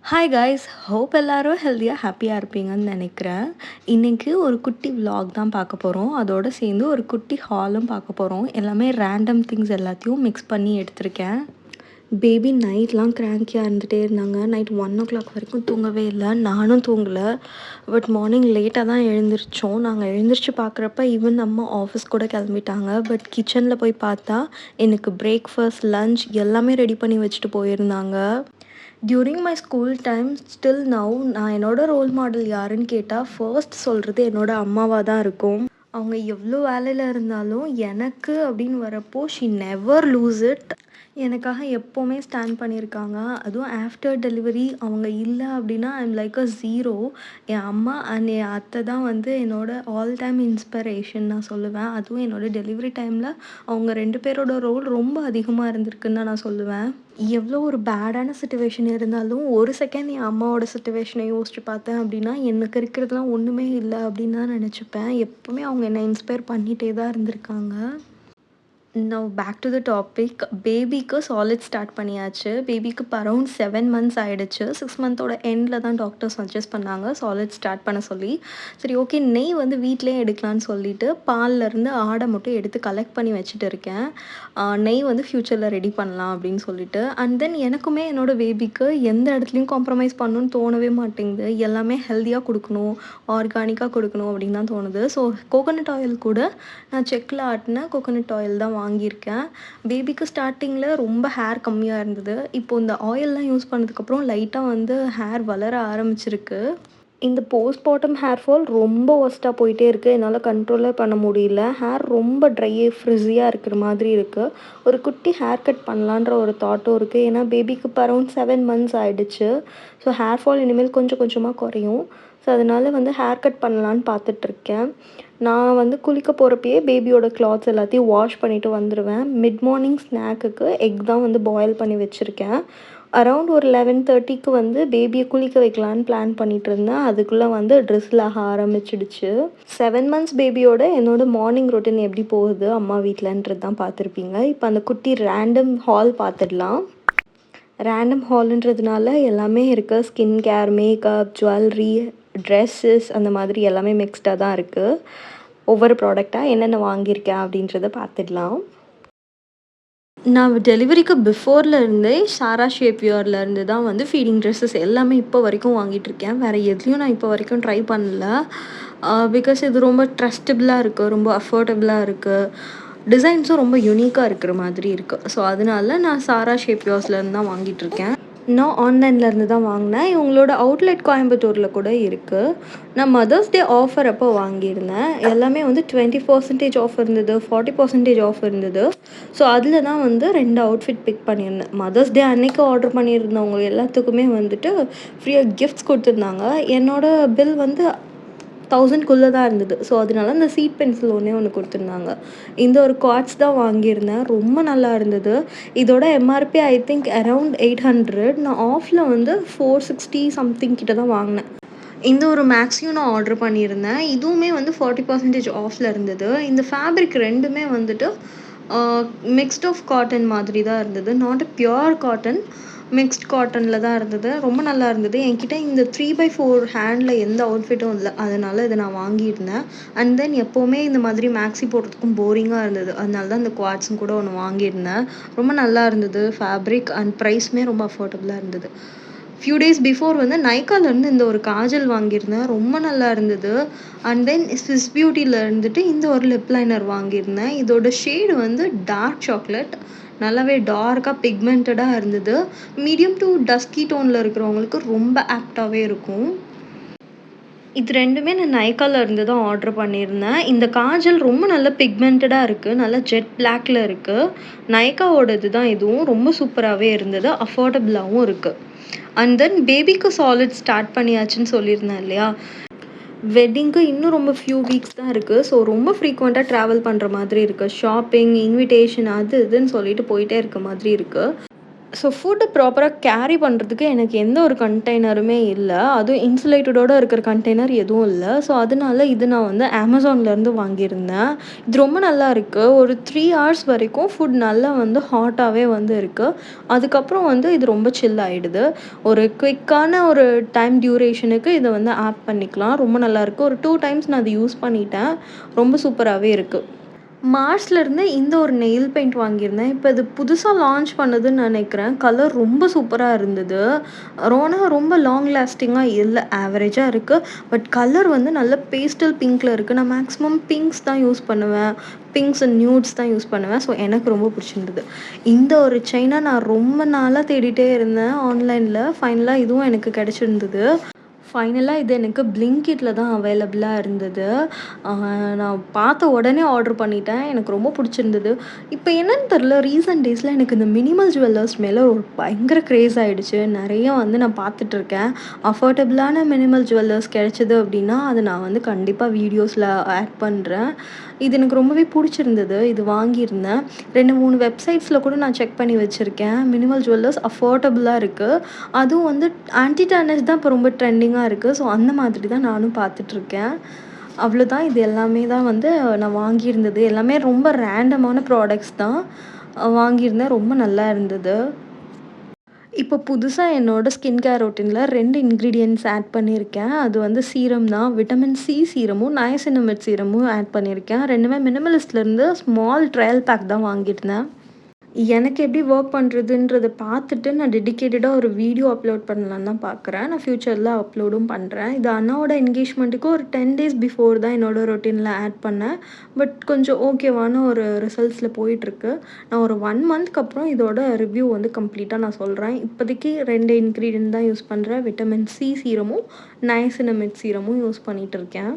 Hi guys, hope எல்லாரும் ஹெல்த்தியாக ஹாப்பியாக இருப்பீங்கன்னு நினைக்கிறேன். இன்றைக்கி ஒரு குட்டி vlog தான் பார்க்க போகிறோம். அதோடு சேர்ந்து ஒரு குட்டி ஹாலும் பார்க்க போகிறோம். எல்லாமே ரேண்டம் திங்ஸ் எல்லாத்தையும் மிக்ஸ் பண்ணி எடுத்திருக்கேன். பேபி நைட்லாம் கிராங்கியாக இருந்துகிட்டே இருந்தாங்க. நைட் 1 o'clock வரைக்கும் தூங்கவே இல்லை. நானும் தூங்கலை. பட் மார்னிங் லேட்டாக தான் எழுந்திரிச்சோம். நாங்கள் எழுந்திரிச்சு பார்க்குறப்ப ஈவன் அம்மா ஆஃபீஸ் கூட கிளம்பிட்டாங்க. பட் கிச்சனில் போய் பார்த்தா எனக்கு பிரேக்ஃபாஸ்ட், லன்ச் எல்லாமே ரெடி பண்ணி வச்சுட்டு போயிருந்தாங்க. During my school time still now நான் என்னோடய ரோல் மாடல் யாருன்னு கேட்டால் ஃபர்ஸ்ட் சொல்கிறது என்னோடய அம்மாவாக தான் இருக்கும். அவங்க எவ்வளோ வேலையில் இருந்தாலும் எனக்கு அப்படின்னு வரப்போ ஷி நெவர் லூஸ் இட். எனக்காக எப்போவுமே ஸ்டாண்ட் பண்ணியிருக்காங்க. அதுவும் ஆஃப்டர் டெலிவரி அவங்க இல்லை அப்படின்னா ஐம் லைக் அ ஜீரோ. என் அம்மா அண்ட் என் அத்தை தான் வந்து என்னோடய ஆல் டைம் இன்ஸ்பிரேஷன் நான் சொல்லுவேன். அதுவும் என்னோடய டெலிவரி டைமில் அவங்க 2 பேரோட ரோல் ரொம்ப அதிகமாக இருந்திருக்குன்னு தான் நான் சொல்லுவேன். எவ்வளோ ஒரு பேடான சிச்சுவேஷன் இருந்தாலும் ஒரு செகண்ட் என் அம்மாவோட சிச்சுவேஷனை யோசிச்சு பார்த்தேன் அப்படின்னா எனக்கு இருக்கிறதுலாம் ஒன்றுமே இல்லை அப்படின்னு தான் நினச்சிப்பேன். எப்போவுமே அவங்க என்னை இன்ஸ்பயர் பண்ணிகிட்டே தான் இருந்திருக்காங்க. Now back to the topic. பேபிக்கு சாலிட் ஸ்டார்ட் பண்ணியாச்சு. பேபிக்கு இப்போ அரௌண்ட் 7 months ஆகிடுச்சு. 6 monthோட எண்டில் தான் டாக்டர் சஜஸ்ட் பண்ணாங்க சாலிட் ஸ்டார்ட் பண்ண சொல்லி. சரி, ஓகே, நெய் வந்து வீட்டிலே எடுக்கலான்னு சொல்லிட்டு பால்லேருந்து ஆடை மட்டும் எடுத்து கலெக்ட் பண்ணி வச்சுட்டு இருக்கேன். நெய் வந்து ஃப்யூச்சரில் ரெடி பண்ணலாம் அப்படின்னு சொல்லிட்டு. அண்ட் தென் எனக்குமே என்னோடய பேபிக்கு எந்த இடத்துலையும் காம்ப்ரமைஸ் பண்ணணும்னு தோணவே மாட்டேங்குது. எல்லாமே ஹெல்த்தியாக கொடுக்கணும், ஆர்கானிக்காக கொடுக்கணும் அப்படின்னு தான் தோணுது. ஸோ கோகோனட் ஆயில் கூட நான் செக்கில் ஆட்டின கோகோனட் ஆயில் தான் வாங்கியிருக்கேன். பேபிக்கு ஸ்டார்டிங்கில் ரொம்ப ஹேர் கம்மியாக இருந்தது. இப்போது இந்த ஆயிலெலாம் யூஸ் பண்ணதுக்கப்புறம் லைட்டாக வந்து ஹேர் வளர ஆரம்பிச்சிருக்கு. இந்த போஸ்ட்மார்ட்டம் ஹேர் ஃபால் ரொம்ப ஒஸ்ட்டாக போயிட்டே இருக்குது. என்னால் கண்ட்ரோலே பண்ண முடியல. ஹேர் ரொம்ப ஃப்ரிஸியாக இருக்கிற மாதிரி இருக்குது. ஒரு குட்டி ஹேர் கட் பண்ணலான்ற ஒரு தாட்டும் இருக்குது. ஏன்னா பேபிக்கு இப்போ அரௌண்ட் 7 months ஆகிடுச்சு. ஸோ ஹேர் ஃபால் இனிமேல் கொஞ்சம் கொஞ்சமாக குறையும். ஸோ அதனால் வந்து ஹேர் கட் பண்ணலான்னு பார்த்துட்ருக்கேன். நான் வந்து குளிக்க போகிறப்பயே பேபியோட கிளாத்ஸ் எல்லாத்தையும் வாஷ் பண்ணிவிட்டு வந்துடுவேன். மிட் மார்னிங் ஸ்நாக்குக்கு எக் தான் வந்து பாயில் பண்ணி வச்சுருக்கேன். அரௌண்ட் ஒரு 11:30க்கு வந்து பேபியை குளிக்க வைக்கலான்னு பிளான் பண்ணிகிட்டு இருந்தேன். அதுக்குள்ளே வந்து ட்ரெஸ்ஸில் ஆக ஆரம்பிச்சிடுச்சு. 7 months பேபியோட என்னோடய மார்னிங் ரொட்டீன் எப்படி போகுது அம்மா வீட்டிலன்றது தான் பார்த்துருப்பீங்க. இப்போ அந்த குட்டி ரேண்டம் ஹால் பார்த்துடலாம். ரேண்டம் ஹாலுன்றதுனால எல்லாமே இருக்குது. Skin care, makeup, jewellery, dresses அந்த மாதிரி எல்லாமே மிக்ஸ்டாக தான் இருக்குது. ஒவ்வொரு ப்ராடக்டாக என்னென்ன வாங்கியிருக்கேன் அப்படின்றத பார்த்துடலாம். நான் டெலிவரிக்கு பிஃபோர்லேருந்தே சாரா ஷேப்வியர்லேருந்து தான் வந்து ஃபீடிங் ட்ரெஸ்ஸஸ் எல்லாமே இப்போ வரைக்கும் வாங்கிட்டுருக்கேன். வேறு எதுலேயும் நான் இப்போ வரைக்கும் ட்ரை பண்ணல. பிகாஸ் இது ரொம்ப ட்ரஸ்டபுளாக இருக்குது, ரொம்ப அஃபோர்டபுளாக இருக்குது, டிசைன்ஸும் ரொம்ப யூனிக்காக இருக்கிற மாதிரி இருக்குது. ஸோ அதனால நான் சாரா ஷேப்வியர்ஸ்லேருந்து தான் வாங்கிட்டுருக்கேன். நான் ஆன்லைன்லேருந்து தான் வாங்கினேன். இவங்களோட அவுட்லெட் கோயம்புத்தூரில் கூட இருக்குது. நான் மதர்ஸ் டே ஆஃபர் அப்போ வாங்கியிருந்தேன். எல்லாமே வந்து 20% ஆஃப் இருந்தது, 40% ஆஃப் இருந்தது. ஸோ அதில் தான் வந்து 2 அவுட்ஃபிட் பிக் பண்ணியிருந்தேன். மதர்ஸ் டே அன்னைக்கு ஆர்டர் பண்ணியிருந்தவங்க எல்லாத்துக்குமே வந்துட்டு ஃப்ரீயாக கிஃப்ட்ஸ் கொடுத்துருந்தாங்க. என்னோடய பில் வந்து 1000க்குள்ளே தான் இருந்தது. ஸோ அதனால அந்த சீட் பென்சில் ஒன்று கொடுத்துருந்தாங்க. இந்த ஒரு குவார்ட்ஸ் தான் வாங்கியிருந்தேன். ரொம்ப நல்லா இருந்தது. இதோட எம்ஆர்பி ஐ திங்க் அரவுண்ட் 800. நான் ஆஃபில் வந்து 460 சம்திங் கிட்ட தான் வாங்கினேன். இந்த ஒரு மேக்ஸையும் நான் ஆர்டர் பண்ணியிருந்தேன். இதுவுமே வந்து 40% ஆஃபில் இருந்தது. இந்த ஃபேப்ரிக் ரெண்டுமே வந்துட்டு மிக்ஸ்ட் ஆஃப் காட்டன் மாதிரி தான் இருந்தது. Not a pure cotton, mixed காட்டனில் தான் இருந்தது. ரொம்ப நல்லா இருந்தது. என்கிட்ட இந்த 3x4 ஹேண்டில் எந்த அவுட்ஃபிட்டும் இல்லை. அதனால் இதை நான் வாங்கியிருந்தேன். அண்ட் தென் எப்போவுமே இந்த மாதிரி மேக்ஸி போடுறதுக்கும் போரிங்காக இருந்தது. அதனால தான் இந்த குவார்ட்ஸும் கூட ஒன்று வாங்கியிருந்தேன். ரொம்ப நல்லா இருந்தது ஃபேப்ரிக். அண்ட் ப்ரைஸுமே ரொம்ப அஃபோர்டபுளாக இருந்தது. ஃபியூ டேஸ் பிஃபோர் வந்து நைக்காலேருந்து இந்த ஒரு காஜல் வாங்கியிருந்தேன். ரொம்ப நல்லா இருந்தது. அண்ட் தென் ஸ்விஸ் பியூட்டியில் இருந்துட்டு இந்த ஒரு லிப் லைனர் வாங்கியிருந்தேன். இதோட ஷேடு வந்து டார்க் சாக்லேட். நல்லாவே டார்க்காக பிக்மெண்டடாக இருந்தது. மீடியம் டு டஸ்கி டோனில் இருக்கிறவங்களுக்கு ரொம்ப ஆப்டாகவே இருக்கும். இது ரெண்டுமே நான் நைக்காவில் இருந்து தான் ஆர்டர் பண்ணியிருந்தேன். இந்த காஜல் ரொம்ப நல்ல பிக்மெண்டடாக இருக்குது. நல்லா ஜெட் பிளாக்ல இருக்குது. நைக்காவோடது தான் இதுவும். ரொம்ப சூப்பராகவே இருந்தது. அஃபோர்டபுளாகவும் இருக்குது. அண்ட் தென் பேபிக்கு சாலிட் ஸ்டார்ட் பண்ணியாச்சுன்னு சொல்லியிருந்தேன் இல்லையா. வெட்டிங்க்கு இன்னும் ரொம்ப ஃபியூ வீக்ஸ் தான் இருக்குது. ஸோ ரொம்ப ஃப்ரீக்வெண்ட்டாக ட்ராவல் பண்ணுற மாதிரி இருக்குது. ஷாப்பிங், இன்விடேஷன் அது இதுன்னு சொல்லிட்டு போயிட்டே இருக்க மாதிரி இருக்குது. ஸோ ஃபுட்ட ப்ராப்பரா கேரி பண்ணுறதுக்கு எனக்கு எந்த ஒரு கண்டெய்னருமே இல்ல. அதுவும் இன்சுலேட்டடோட இருக்கிற கண்டெய்னர் எதுவும் இல்ல. ஸோ அதனால இது நான் வந்து Amazonலேருந்து வாங்கியிருந்தேன். இது ரொம்ப நல்லா இருக்கு. ஒரு 3 ஹார்ஸ் வரைக்கும் ஃபுட் நல்லா வந்து ஹாட்டாவே வந்து இருக்கு. அதுக்கப்புறம் வந்து இது ரொம்ப சில் ஆயிடுது. ஒரு குயிக்கான ஒரு டைம் டியூரேஷனுக்கு இத வந்து ஆட் பண்ணிக்கலாம். ரொம்ப நல்லாயிருக்கு. ஒரு 2 டைம்ஸ் நான் அத யூஸ் பண்ணிட்டேன். ரொம்ப சூப்பராவே இருக்கு. மார்ஸ்லேருந்து இந்த ஒரு நெயில் பெயிண்ட் வாங்கியிருந்தேன். இப்ப இது புதுசா லான்ச் பண்ணதுன்னு நெனைக்கிறேன். கலர் ரொம்ப சூப்பரா இருந்தது. ரொம்ப லாங் லாஸ்டிங்கா இல்ல. ஆவரேஜா இருக்கு. பட் கலர் வந்து நல்ல பேஸ்டல் பிங்க்ல இருக்கு. நான் மேக்ஸிமம் பிங்க்ஸ் தான் யூஸ் பண்ணுவேன். பிங்க்ஸ் அண்ட் நியூட்ஸ் தான் யூஸ் பண்ணுவேன். ஸோ எனக்கு ரொம்ப பிடிச்சிருந்தது. இந்த ஒரு செயின நான் ரொம்ப நாளா தேடிட்டே இருந்தேன் ஆன்லைன்ல. ஃபைனலா இதுவும் எனக்கு கிடைச்சிருந்தது. ஃபைனலா இது எனக்கு Blinkitல தான் அவைலபிளா இருந்தது. அ நான் பார்த்த உடனே ஆர்டர் பண்ணிட்டேன். எனக்கு ரொம்ப புடிச்சிருந்தது. இப்ப என்னன்னு தெரியல, ரீசென்ட் டேஸ்ல எனக்கு இந்த மினிமல் ஜுவல்லர்ஸ் மேல ஒரு பயங்கர கிரேஸ் ஆயிடுச்சு. நெறைய வந்து நான் பார்த்துட்டுருக்கேன். அஃபோர்டபுளான மினிமல் ஜுவல்லர்ஸ் கிடைச்சது அப்டின்னா, அத நான் வந்து கண்டிப்பா வீடியோஸ்ல ஆட் பண்றேன். இது எனக்கு ரொம்பவே புடிச்சிருந்தது. இது வாங்கியிருந்தேன். 2, 3 வெப்சைட்ஸ்ல கூட நான் செக் பண்ணி வச்சிருக்கேன். மினிமல் ஜுவல்லர்ஸ் அஃபோர்டபுளா இருக்கு. அதுவும் வந்து ஆன்டி டார்னிஷ் தான் இப்ப ரொம்ப ட்ரெண்டிங்கா இருக்கு. ஸோ அந்த மாதிரி தான் நானும் பார்த்துட்டுருக்கேன். அவ்வளோதான். இது எல்லாமே தான் வந்து நான் வாங்கியிருந்தது. எல்லாமே ரொம்ப ரேண்டமான ப்ராடக்ட்ஸ் தான் வாங்கியிருந்தேன். ரொம்ப நல்லா இருந்தது. இப்போ புதுசா என்னோட ஸ்கின் கேர் ரொட்டீன்ல 2 இன்கிரீடியன்ட்ஸ் ஆட் பண்ணியிருக்கேன். அது வந்து சீரம் தான். விட்டமின் சி சீரமும், நயசின்னமைட் சீரமும் ஆட் பண்ணியிருக்கேன். 2மே மினிமலிஸ்ட்லேருந்து ஸ்மால் ட்ரையல் பேக் தான் வாங்கியிருந்தேன். எனக்கு எப்படி ஒர்க் பண்ணுறதுன்றத பார்த்துட்டு நான் டெடிகேட்டடா ஒரு வீடியோ அப்லோட் பண்ணலான்னு தான் பார்க்குறேன். நான் ஃப்யூச்சர்ல அப்லோடும் பண்றேன். இது அண்ணாவோட என்கேஜ்மெண்ட்டுக்கு ஒரு 10 டேஸ் பிஃபோர் தான் என்னோட ரொட்டீன்ல ஆட் பண்ணேன். பட் கொஞ்சம் ஓகேவான ஒரு ரிசல்ட்ஸ்ல போயிட்டுருக்கு. நான் ஒரு 1 மந்த்க்கு அப்புறம் இதோட ரிவ்யூ வந்து கம்ப்ளீட்டா நான் சொல்றேன். இப்போதைக்கு 2 இன்கிரீடியன்ட் தான் யூஸ் பண்றேன். விட்டமின் சி சீரமும், நயசின்னமைட் சீரமும் யூஸ் பண்ணிட்டு இருக்கேன்.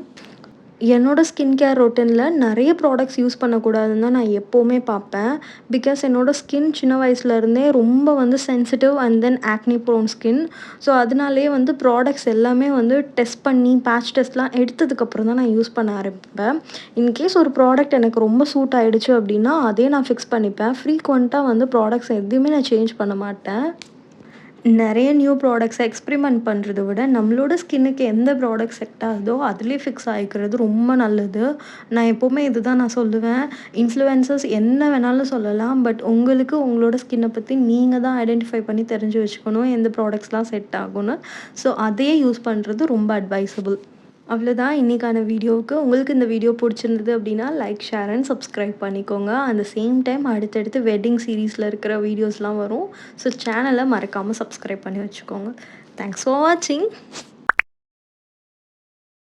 என்னோட ஸ்கின் கேர் ரொட்டீன்ல நெறைய ப்ராடக்ட்ஸ் யூஸ் பண்ணக்கூடாதுன்னு தான் நான் எப்பவுமே பார்ப்பேன். பிகாஸ் என்னோட ஸ்கின் சின்ன வயசுலேருந்தே ரொம்ப வந்து sensitive and then acne prone skin. So அதனாலேயே வந்து ப்ராடக்ட்ஸ் எல்லாமே வந்து டெஸ்ட் பண்ணி பேட்ச் டெஸ்ட்லாம் எடுத்ததுக்கப்புறம் தான் நான் யூஸ் பண்ண ஆரம்பிப்பேன். இன்கேஸ் ஒரு ப்ராடக்ட் எனக்கு ரொம்ப சூட் ஆயிடுச்சு அப்படின்னா, அதே நான் ஃபிக்ஸ் பண்ணிப்பேன். ஃப்ரீக்வென்ட்டா வந்து ப்ராடக்ட்ஸ் எதுவுமே நான் சேஞ்ச் பண்ண மாட்டேன். நெறைய நியூ ப்ராடக்ட்ஸ எக்ஸ்பெரிமெண்ட் பண்றத விட, நம்மளோட ஸ்கின்னுக்கு எந்த ப்ராடக்ட் செட் ஆகுதோ, அதிலயே ஃபிக்ஸ் ஆயிக்கிறது ரொம்ப நல்லது. நான் எப்பவுமே இதுதான் நான் சொல்லுவேன். இன்ஃப்ளூயன்சர்ஸ் என்ன வேணாலும் சொல்லலாம். பட் உங்களுக்கு உங்களோட ஸ்கின்ன பத்தி நீங்க தான் ஐடென்டிஃபை பண்ணி தெரிஞ்சு வச்சுக்கணும். எந்த ப்ராடக்ட்ஸ்லாம் செட் ஆகும்னு. ஸோ அதையே யூஸ் பண்றது ரொம்ப அட்வைசபிள். அவ்வளோதான் இன்னைக்கான வீடியோவுக்கு. உங்களுக்கு இந்த வீடியோ பிடிச்சிருந்தது அப்படின்னா, லைக், ஷேர் அண்ட் சப்ஸ்கிரைப் பண்ணிக்கோங்க. அந்த சேம் டைம் அடுத்தடுத்து வெட்டிங் சீரிஸ்ல இருக்கிற வீடியோஸ்லாம் வரும். ஸோ சேனலை மறக்காம சப்ஸ்கிரைப் பண்ணி வச்சுக்கோங்க. தேங்க்ஸ் ஃபார் வாட்சிங்.